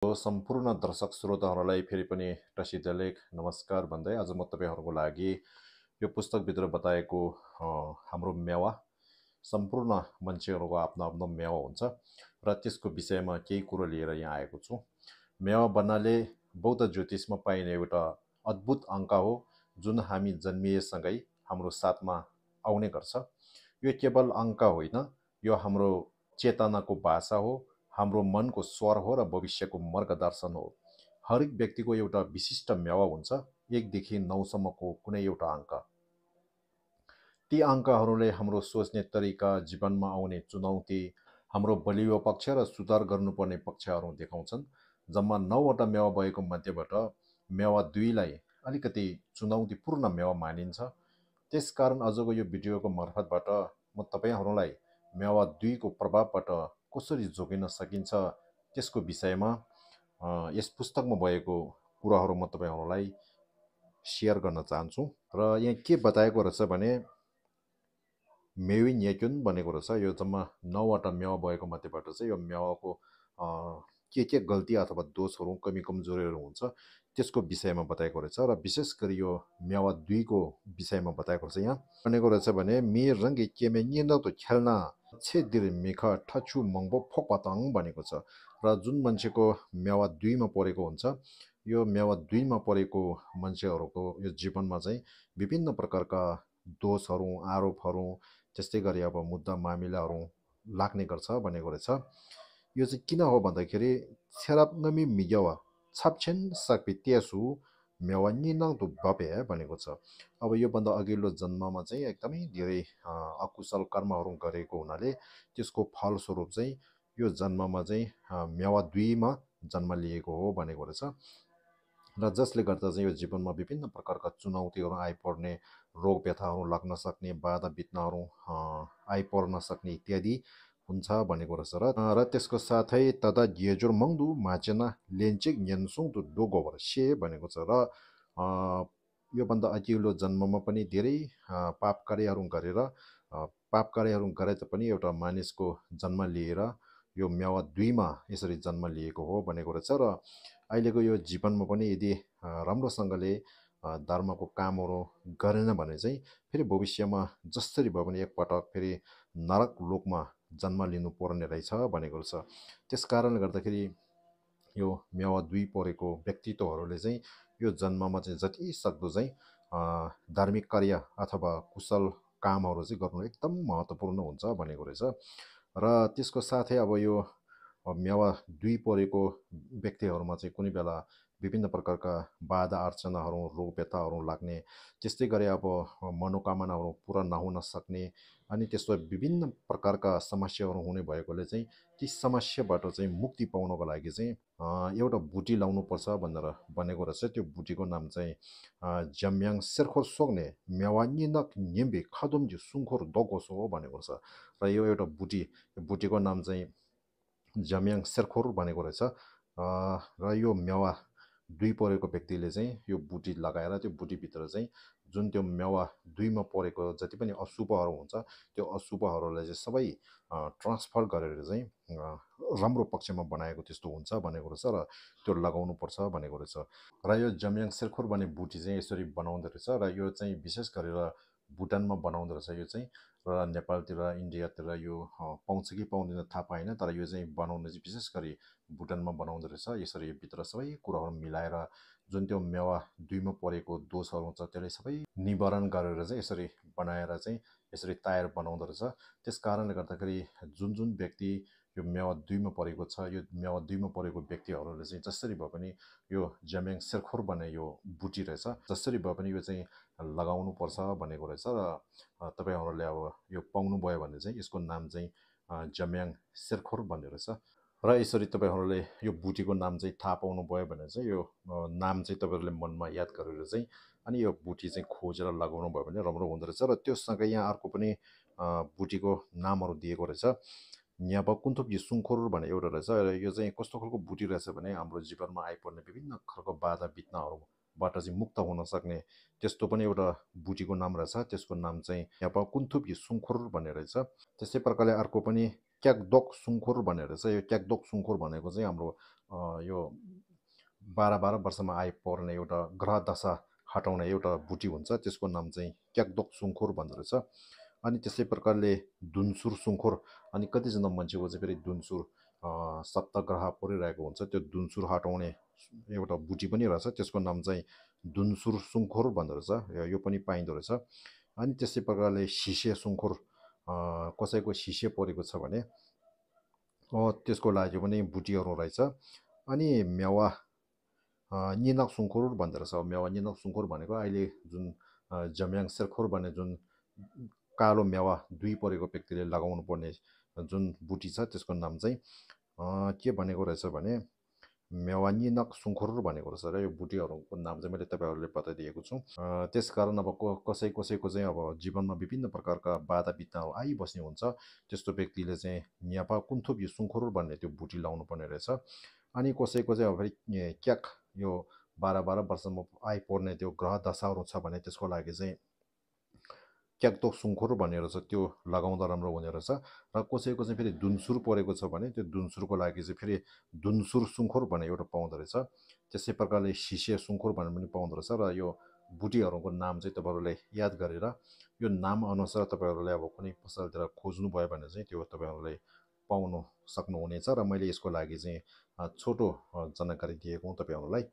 सम्पूर्ण दर्शक श्रोताहरूलाई फेरि पनि प्रसिद्ध लेख नमस्कार भन्दै आज म तपाईँहरूको लागि यो पुस्तकभित्र बताएको हाम्रो मेवा सम्पूर्ण मान्छेहरूको आफ्नो आफ्नो मेवा हुन्छ र त्यसको विषयमा केही कुरो लिएर यहाँ आएको छु। मेवा भन्नाले बौद्ध ज्योतिषमा पाइने एउटा अद्भुत अङ्क हो जुन हामी जन्मिएसँगै हाम्रो साथमा आउने गर्छ। यो केवल अङ्क होइन, यो हाम्रो चेतनाको भाषा हो, हाम्रो मनको स्वर हो र भविष्यको मार्गदर्शन हो। हरेक व्यक्तिको एउटा विशिष्ट मेवा हुन्छ, 1 देखि 9 सम्मको कुनै एउटा अङ्क। ती अङ्कहरूले हाम्रो सोच्ने तरिका, जीवनमा आउने चुनौती, हाम्रो बलियो पक्ष र सुधार गर्नुपर्ने पक्षहरू देखाउँछन्। जम्मा 9वटा मेवा भएको मध्येबाट मेवा 2 लाई अलिकति चुनौतीपूर्ण मेवा मानिन्छ। त्यसकारण आजको यो भिडियोको मार्फतबाट म तपाईँहरूलाई मेवा 2 को प्रभावबाट कसरी जोगिन सकिन्छ त्यसको विषयमा यस पुस्तकमा भएको कुराहरू म तपाईँहरूलाई सेयर गर्न चाहन्छु। र यहाँ के बताएको रहेछ भने मेवी न्याक्युन भनेको रहेछ यो जम्मा 9वटा मेवा भएको मध्येबाट चाहिँ यो मेवाको के गल्ती अथवा दोषहरू, कमी कमजोरीहरू हुन्छ त्यसको विषयमा बताएको रहेछ र विशेष गरी यो मेवा 2 को विषयमा बताएको रहेछ। यहाँ भनेको रहेछ भने मी रङ्गी केमे निन्दो खेल्न छेदिर मिख ठछु मङ्बो फोकपतङ भनेको छ। र जुन मान्छेको मेवा 2 मा परेको हुन्छ, यो मेवा 2 मा परेको मान्छेहरूको यो जीवनमा चाहिँ विभिन्न प्रकारका दोषहरू, आरोपहरू, त्यस्तै गरी अब मुद्दा मामिलाहरू लाग्ने गर्छ भनेको रहेछ। यो चाहिँ किन हो भन्दाखेरि छेराप्नमी मिगवा छाप्छेन सक्पी त्यसु मेवा निनाङ दु बपे भनेको छ। अब योभन्दा अघिल्लो जन्ममा चाहिँ एकदमै धेरै अकुशल कर्महरू गरेको हुनाले त्यसको फलस्वरूप चाहिँ यो जन्ममा चाहिँ मेवा 2 मा जन्म लिएको हो भनेको रहेछ। र जसले गर्दा चाहिँ यो जीवनमा विभिन्न प्रकारका चुनौतीहरू आइपर्ने, रोग व्यथाहरू लाग्न सक्ने, बाधा विघ्नहरू आइपर्न सक्ने इत्यादि हुन्छ भनेको रहेछ। र त्यसको साथै तदा गेजुर मङ्दु माचेना लेन्चेक न्यान्सुङ दु डोगोबर से भनेको छ। र योभन्दा अघिल्लो जन्ममा पनि धेरै पाप कार्यहरू गरेर पाप कार्यहरू गरे तापनि एउटा मानिसको जन्म लिएर यो मेवा 2 मा यसरी जन्म लिएको हो भनेको रहेछ। र अहिलेको यो जीवनमा पनि यदि राम्रोसँगले धर्मको कामहरू गरेन भने चाहिँ फेरि भविष्यमा जसरी भए पनि एकपटक फेरि नरक लोकमा जन्म लिनु पर्ने रहेछ भनेको रहेछ। त्यस कारणले गर्दाखेरि यो मेवा 2 परेको व्यक्तित्वहरूले चाहिँ यो जन्ममा चाहिँ जति सक्दो चाहिँ धार्मिक कार्य अथवा कुशल कामहरू चाहिँ गर्नु एकदम महत्त्वपूर्ण हुन्छ भनेको रहेछ। र त्यसको साथै अब यो मेवा 2 परेको व्यक्तिहरूमा चाहिँ कुनै बेला विभिन्न प्रकारका बाधा अर्चनाहरू, रोग व्यथाहरू लाग्ने, त्यस्तै गरी अब मनोकामनाहरू पुरा नहुन सक्ने, अनि त्यस्तो विभिन्न प्रकारका समस्याहरू हुने भएकोले चाहिँ ती समस्याबाट चाहिँ मुक्ति पाउनको लागि चाहिँ एउटा बुटी लाउनुपर्छ भनेर बनेको रहेछ। त्यो बुटीको नाम चाहिँ जम्याङ सेर्खोर सोग्ने मेवा निनक निम्बे खदुम्जी सुङखोर दगोसो हो भनेको छ। र यो एउटा बुटीको नाम चाहिँ जम्याङ सेर्खोर भनेको रहेछ। र यो मेवा 2 परेको व्यक्तिले चाहिँ यो बुटी लगाएर त्यो बुटीभित्र चाहिँ जुन त्यो मेवा 2 मा परेको जति पनि अशुभहरू हुन्छ त्यो अशुभहरूलाई चाहिँ सबै ट्रान्सफर गरेर चाहिँ राम्रो पक्षमा बनाएको त्यस्तो हुन्छ भनेको रहेछ। र त्यो लगाउनुपर्छ भनेको रहेछ। र यो जम्याङ सेर्खोर भन्ने बुटी चाहिँ यसरी बनाउँदो रहेछ। र यो चाहिँ विशेष गरेर भुटानमा बनाउँदो रहेछ यो चाहिँ। र नेपालतिर, इन्डियातिर यो पाउँछ कि पाउँदैन थाहा पाएन, तर यो चाहिँ बनाउनु चाहिँ विशेष गरी भुटानमा बनाउँदो रहेछ। यसरी भित्र सबै कुराहरू मिलाएर जुन त्यो मेवा 2 मा परेको दोषहरू हुन्छ त्यसलाई सबै निवारण गरेर चाहिँ यसरी बनाएर चाहिँ यसरी तयार बनाउँदो रहेछ। त्यस कारणले गर्दाखेरि जुन व्यक्ति यो मेवा 2 मा परेको छ, यो मेवा 2 मा परेको व्यक्तिहरूले चाहिँ जसरी भए पनि यो जम्याङ सेर्खोर भन्ने यो बुटी रहेछ, जसरी भए पनि यो चाहिँ लगाउनु पर्छ भनेको रहेछ। र तपाईँहरूले अब यो पाउनुभयो भने चाहिँ यसको नाम चाहिँ जम्याङ सेर्खोर भन्ने रहेछ। र यसरी तपाईँहरूले यो बुटीको नाम चाहिँ थाहा पाउनुभयो भने चाहिँ यो नाम चाहिँ तपाईँहरूले मनमा याद गरेर चाहिँ अनि यो बुटी चाहिँ खोजेर लगाउनु भयो भने राम्रो हुँदो रहेछ। र त्योसँगै यहाँ अर्को पनि बुटीको नामहरू दिएको रहेछ। न्यापा कुन्थुप सुङखोर भन्ने एउटा रहेछ। र यो चाहिँ कस्तो खालको बुटी रहेछ भने हाम्रो जीवनमा आइपर्ने विभिन्न खालको बाधा विघ्नहरूबाट चाहिँ मुक्त हुन सक्ने त्यस्तो पनि एउटा बुटीको नाम रहेछ। त्यसको नाम चाहिँ न्यापा कुन्थुप सुङखोर भन्ने रहेछ। त्यस्तै प्रकारले अर्को पनि क्याकदोक सुङ्खुर भनेर चाहिँ यो क्याकदोक सुङ्खुर भनेको चाहिँ हाम्रो यो 12 वर्षमा आइपर्ने एउटा ग्रह दशा हटाउने एउटा बुटी हुन्छ, त्यसको नाम चाहिँ क्याकदोक सुङ्खुर भन्दो रहेछ। अनि त्यसै प्रकारले दुन्सुर सुङ्खुर, अनि कतिजना मान्छेको चाहिँ फेरि दुन्सुर सप्तग्रह परिरहेको हुन्छ, त्यो दुन्सुर हटाउने एउटा बुटी पनि रहेछ, त्यसको नाम चाहिँ दुन्सुर सुङ्खुर भन्दो रहेछ, यो पनि पाइँदो रहेछ। अनि त्यसै प्रकारले सिसे सुङ्खुर, कसैको सिसे परेको छ भने त्यसको लागि पनि बुटीहरू रहेछ। अनि मेवा निनक सुङ्खुर भन्दो रहेछ। मेवा निनक सुङ्खुर भनेको अहिले जुन जम्याङ शेरखोर भन्ने जुन कालो मेवा 2 परेको व्यक्तिले लगाउनु पर्ने जुन बुटी छ, त्यसको नाम चाहिँ के भनेको रहेछ भने मेवा निनक सुङ्खुर भनेको रहेछ र यो बुटीहरूको नाम चाहिँ मैले तपाईँहरूले बताइदिएको छु। त्यसकारण अब कसैको चाहिँ अब जीवनमा विभिन्न प्रकारका बाधा विघ्नहरू आइबस्ने हुन्छ, त्यस्तो व्यक्तिले चाहिँ न्यापा कुन्थुप यो सुङ्खुर भन्ने त्यो बुटी लाउनु पर्ने रहेछ। अनि कसैको चाहिँ अब फेरि क्याक यो 12 वर्षमा आइपर्ने त्यो ग्रह दशाहरू छ भने त्यसको लागि चाहिँ क्याकदोक सुङ्खुर भन्ने रहेछ, त्यो लगाउँदा राम्रो हुने रहेछ। र कसैको चाहिँ फेरि दुन्सुर परेको छ भने त्यो दुन्सुरको लागि चाहिँ फेरि दुन्सुर सुङ्खुर भन्ने एउटा पाउँदो रहेछ। त्यसै प्रकारले सिसे सुङ्खुर भन्ने पनि पाउँदो रहेछ। र यो बुटीहरूको नाम चाहिँ तपाईँहरूले याद गरेर यो नाम अनुसार तपाईँहरूले अब कुनै पसलतिर खोज्नुभयो भने चाहिँ त्यो तपाईँहरूले पाउनु सक्नुहुनेछ। र मैले यसको लागि चाहिँ छोटो जानकारी दिएको हुँ तपाईँहरूलाई।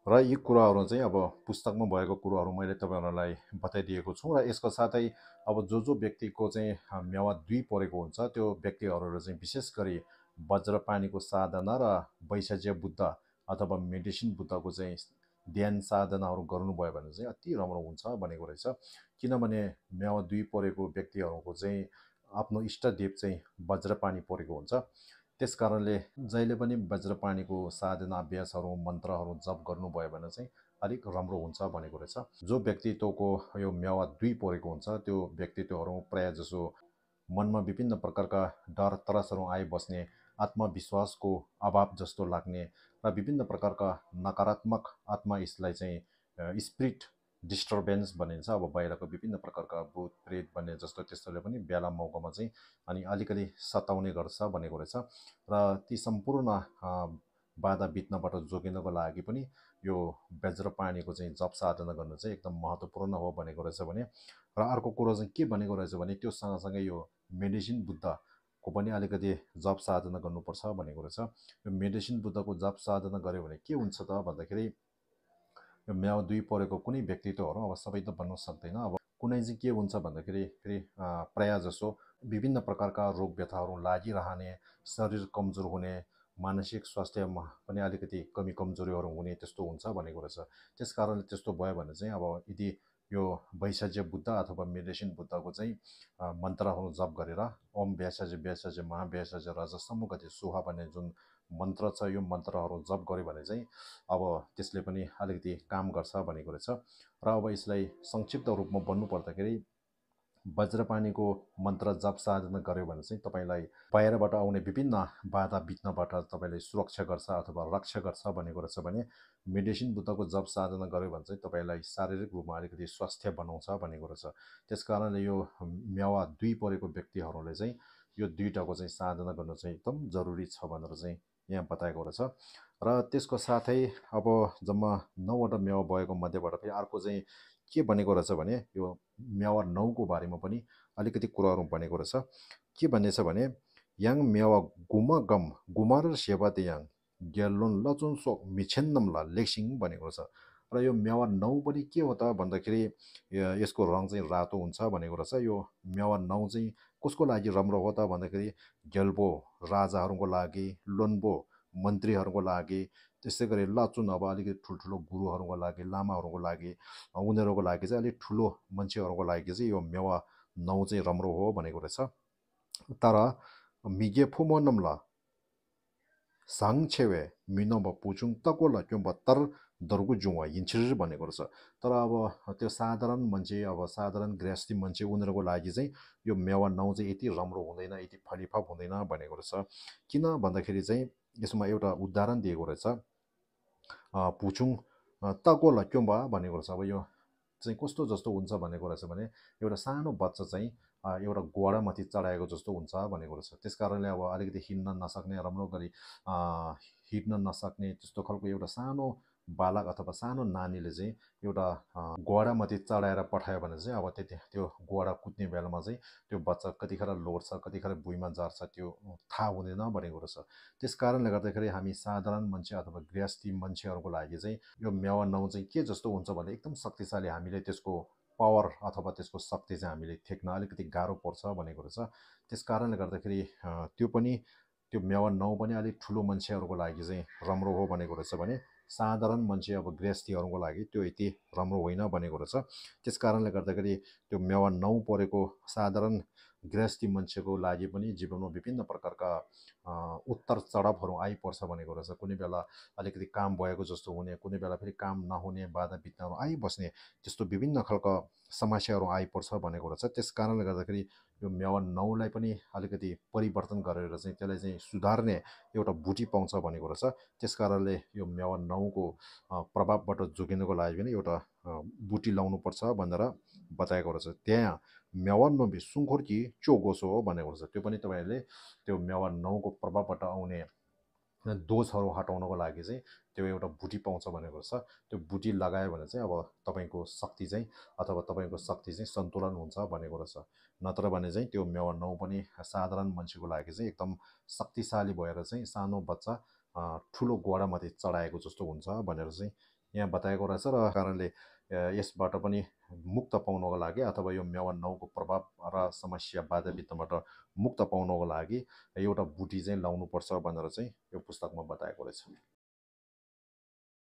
र यी कुराहरू चाहिँ अब पुस्तकमा भएको कुराहरू मैले तपाईँहरूलाई बताइदिएको छु। र यसको साथै अब जो व्यक्तिको चाहिँ मेवा 2 परेको हुन्छ, त्यो व्यक्तिहरूले चाहिँ विशेष गरी वज्रपानीको साधना र वैशाज्य बुद्ध अथवा मेडिसिन बुद्धको चाहिँ ध्यान साधनाहरू गर्नुभयो भने चाहिँ अति राम्रो हुन्छ भनेको रहेछ। किनभने मेवा 2 परेको व्यक्तिहरूको चाहिँ आफ्नो इष्टदेव चाहिँ वज्रपानी परेको हुन्छ। त्यस कारणले जहिले पनि वज्रपानीको साधना अभ्यासहरू मन्त्रहरू जप गर्नुभयो भने चाहिँ अलिक राम्रो हुन्छ भनेको रहेछ। जो व्यक्तित्वको यो मेवा 2 परेको हुन्छ, त्यो व्यक्तित्वहरू प्रायः जसो मनमा विभिन्न प्रकारका डर त्रसहरू आइबस्ने, आत्मविश्वासको अभाव जस्तो लाग्ने र विभिन्न प्रकारका नकारात्मक आत्मा यसलाई चाहिँ स्पिरिट डिस्टर्बेन्स भनिन्छ। अब बाहिरको विभिन्न प्रकारका भूत प्रेत भन्ने जस्तो त्यस्तोले पनि बेला मौकामा चाहिँ अनि अलिकति सताउने गर्छ भनेको रहेछ। र ती सम्पूर्ण बाधा विघ्नबाट जोगिनको लागि पनि यो वज्रपानीको चाहिँ जप साधना गर्नु चाहिँ एकदम महत्त्वपूर्ण हो भनेको रहेछ भने। र अर्को कुरो चाहिँ के भनेको रहेछ भने त्यो सँगसँगै यो मेडिसिन बुद्धको पनि अलिकति जप साधना गर्नुपर्छ भनेको रहेछ। यो मेडिसिन बुद्धको जप साधना गऱ्यो भने के हुन्छ त भन्दाखेरि यो मेवा 2 परेको कुनै व्यक्तित्वहरू अब सबै त बन्न सक्दैन। अब कुनै चाहिँ के हुन्छ भन्दाखेरि फेरि प्रायः जसो विभिन्न प्रकारका रोग व्यथाहरू लागिरहने, शरीर कमजोर हुने, मानसिक स्वास्थ्यमा पनि अलिकति कमी कमजोरीहरू हुने त्यस्तो हुन्छ भनेको रहेछ। त्यस कारणले त्यस्तो भयो भने चाहिँ अब यदि यो वैशाज्य बुद्ध अथवा मेडिसिन बुद्धको चाहिँ मन्त्रहरू जप गरेर ओम व्यासाज्य व्यासाज्य महाव्यासाज्य राजा सम्मुखति सुहा भन्ने जुन मन्त्र छ, यो मन्त्रहरू जप गऱ्यो भने चाहिँ अब त्यसले पनि अलिकति काम गर्छ भनेको रहेछ। र अब यसलाई संक्षिप्त रूपमा भन्नु पर्दाखेरि वज्रपानीको मन्त्र जप साधना गऱ्यो भने चाहिँ तपाईँलाई बाहिरबाट आउने विभिन्न बाधा विघ्नबाट तपाईँलाई सुरक्षा गर्छ अथवा रक्षा गर्छ भनेको रहेछ भने मेडिसिन बुद्धको जप साधना गऱ्यो भने चाहिँ तपाईँलाई शारीरिक रूपमा अलिकति स्वास्थ्य बनाउँछ भनेको रहेछ। त्यस कारणले यो मेवा 2 परेको व्यक्तिहरूले चाहिँ यो दुईटाको चाहिँ साधना गर्नु चाहिँ एकदम जरुरी छ भनेर चाहिँ यहाँ बताएको रहेछ। र त्यसको साथै अब जम्मा 9वटा मेवा भएको मध्येबाट फेरि अर्को चाहिँ के भनेको रहेछ भने यो मेवा 9 को बारेमा पनि अलिकति कुराहरू भनेको रहेछ। के भन्नेछ भने याङ मेवा गुमा गम गुमार सेवा याङ ग्यालोन लचुन सोक मिछेन्नमला लेक्सिङ भनेको रहेछ। र यो मेवा 9 पनि के हो त भन्दाखेरि यसको रङ चाहिँ रातो हुन्छ भनेको रहेछ। यो मेवा 9 चाहिँ कसको लागि राम्रो हो त भन्दाखेरि ग्याल्बो राजाहरूको लागि, लोन्बो मन्त्रीहरूको लागि, त्यसै गरी लचुन अब अलिकति ठुल्ठुलो गुरुहरूको लागि, लामाहरूको लागि, उनीहरूको लागि चाहिँ अलिक ठुलो मान्छेहरूको लागि चाहिँ यो मेवा 9 चाहिँ राम्रो हो भनेको रहेछ। तर मिगे फुमोनमला साङ छेवे मिनोबा पुचुङ तकोला क्यों तर दर्गु जुवा हिन्छिर भनेको रहेछ। तर अब त्यो साधारण मान्छे, अब साधारण गृहस्थी मान्छे, उनीहरूको लागि चाहिँ यो मेवा 9 चाहिँ यति राम्रो हुँदैन, यति फलिफाप हुँदैन भनेको रहेछ। किन भन्दाखेरि चाहिँ यसमा एउटा उदाहरण दिएको रहेछ, पुचुङ तकोला क्यों भनेको रहेछ। अब यो चाहिँ कस्तो जस्तो हुन्छ भनेको रहेछ भने एउटा सानो बच्चा चाहिँ एउटा गोडामाथि चढाएको जस्तो हुन्छ भनेको रहेछ। त्यस कारणले अब अलिकति हिँड्न नसक्ने, राम्रो गरी हिँड्न नसक्ने त्यस्तो खालको एउटा सानो बालक अथवा सानो नानीले चाहिँ एउटा गोडामाथि चढाएर पठायो भने चाहिँ अब त्यो गोडा कुद्ने बेलामा चाहिँ त्यो बच्चा कतिखेर लोड्छ, कतिखेर भुइँमा झर्छ त्यो थाहा हुँदैन भनेको रहेछ। त्यस कारणले गर्दाखेरि हामी साधारण मान्छे अथवा गृहस्थी मान्छेहरूको लागि चाहिँ यो मेवा नुहाउ चाहिँ के जस्तो हुन्छ भने एकदम शक्तिशाली, हामीले त्यसको पावर अथवा त्यसको शक्ति चाहिँ हामीले थेक्न अलिकति गाह्रो पर्छ भनेको रहेछ। त्यस कारणले गर्दाखेरि त्यो मेवा नुहाउ पनि अलिक ठुलो मान्छेहरूको लागि चाहिँ राम्रो हो भनेको रहेछ भने साधारण मान्छे अब गृहस्थीहरूको लागि त्यो यति राम्रो होइन भनेको रहेछ। त्यस कारणले गर्दाखेरि त्यो मेवा नुहाउ परेको साधारण गृहस्थी मान्छेको लागि पनि जीवनमा विभिन्न प्रकारका उत्तर चढावहरू आइपर्छ भनेको रहेछ। कुनै बेला अलिकति काम भएको जस्तो हुने, कुनै बेला फेरि काम नहुने, बाधा विघ्नहरू आइबस्ने, त्यस्तो विभिन्न खालका समस्याहरू आइपर्छ भनेको रहेछ। त्यस कारणले गर्दाखेरि यो मेवा नुहाउलाई पनि अलिकति परिवर्तन गरेर चाहिँ त्यसलाई चाहिँ सुधार्ने एउटा बुटी पाउँछ भनेको रहेछ। त्यस कारणले यो मेवा नुहाउको प्रभावबाट जोगिनको लागि पनि एउटा बुटी लाउनुपर्छ भनेर बताएको रहेछ। त्यहाँ मेवा नुहाउबी सुङ्खुर्की चोगोसो हो भनेको रहेछ। त्यो पनि तपाईँहरूले त्यो मेवा नुहाउको प्रभावबाट आउने दोषहरू हटाउनको लागि चाहिँ त्यो एउटा बुटी पाउँछ भनेको रहेछ। त्यो बुटी लगायो भने चाहिँ अब तपाईँको शक्ति चाहिँ अथवा तपाईँको शक्ति चाहिँ सन्तुलन हुन्छ भनेको रहेछ। नत्र भने चाहिँ त्यो मेवा नुहाउ पनि साधारण मान्छेको लागि चाहिँ एकदम शक्तिशाली भएर चाहिँ सानो बच्चा ठुलो गोडामाथि चढाएको जस्तो हुन्छ भनेर चाहिँ यहाँ बताएको रहेछ। र कारणले यसबाट पनि मुक्त पाउनको लागि अथवा यो मेवा नुहाउको प्रभाव र समस्या बाधा विघ्नबाट मुक्त पाउनको लागि एउटा बुटी चाहिँ लाउनुपर्छ भनेर चाहिँ यो पुस्तकमा बताएको रहेछ।